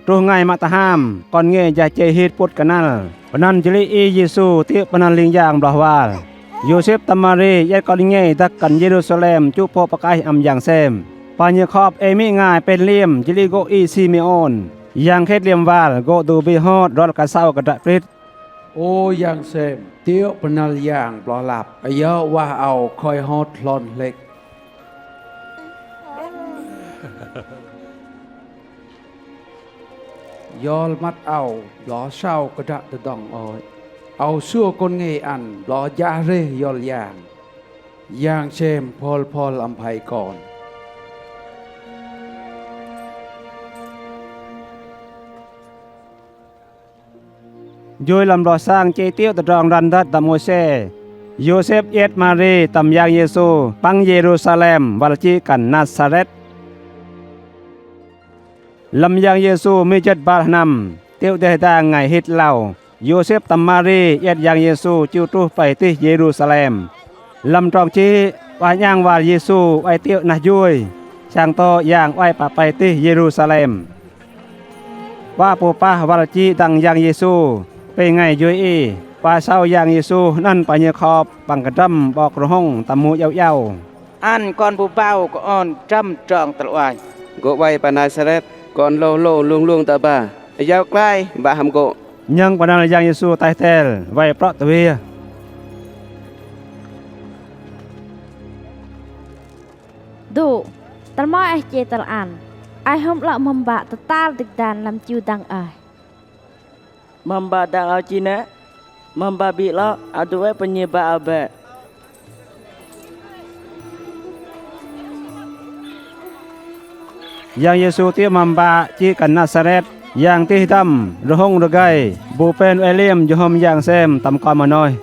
ตุง่ายมาตะห้ามก่อนเงยอย่าเจฮิตปุดกันนั่นปนันจลิอีเยซูที่ปนันลิงอย่างบลาวาลโยเซฟตามารียะก่อนเงยดักกันเยรูซาเล็มจุพอปะกายอำอย่างเซมปานยคอบเอมิง่ายเป็นเลี่ยมจลิโกอีซิเมโอนอย่างเคดเลียมวาลโกดูบิฮอดรอดกะเซากะดะกริดโอ้ยังเซมเตียวปนัลอย่างปลอหลับเยอะว่าเอาคอยฮอดลอนเล็กยอลมัดเอาหลอเศร้ากระดะตะดองอ้อยเอาชั่วคนเงยอันหลอยาเรยอลอย่างเชมพอลอำไพก่อนโยยลำรอสร้างเจเตียวตะรองรันดัดตะโมเซโยเซฟเอ็ดมารีตำยางเยซูปังเยรูซาเล็มวัลจีกันนาซาเรตลำยางเยซูมีจัดบาลนำเตียวได้ด่างไงฮิตเหล่าโยเซฟตำมารีเอ็ดยางเยซูจิวตุไปที่เยรูซาเล็มลำตรองจีว่าย่างวาเยซูไอเตียวนะยุยช่างโตย่างไว้ปะไปที่เยรูซาเล็มว่าปูป้าวาลจีดังยางเยซูไปไงยุยอีว่าเศร้ายางเยซูนั่นปะเยขอบปังกระดำบอกระห้องตะมูเยาอันก่อนปูเป้าก็อ่อนจำจองตะวายโกไว้ปานาซาเรตก่อนโลลุงตะบายาวใกล้บะหำโกยังปะนายางเยซูไตเตลไว้เพราะตะเวียดูตะมอไอเจตะอันไอหอมละมัมบะตะตาลตึกดานลำจิวดังไอมัมบาดังเอาจีนะมัมบาบิละเอาด้วยปัญญาบาอาเบะyang Yesu ti mamba ci kan Nazaret yang ti dam rohong regai bu pen Eliam johom yang sem tam ka manoi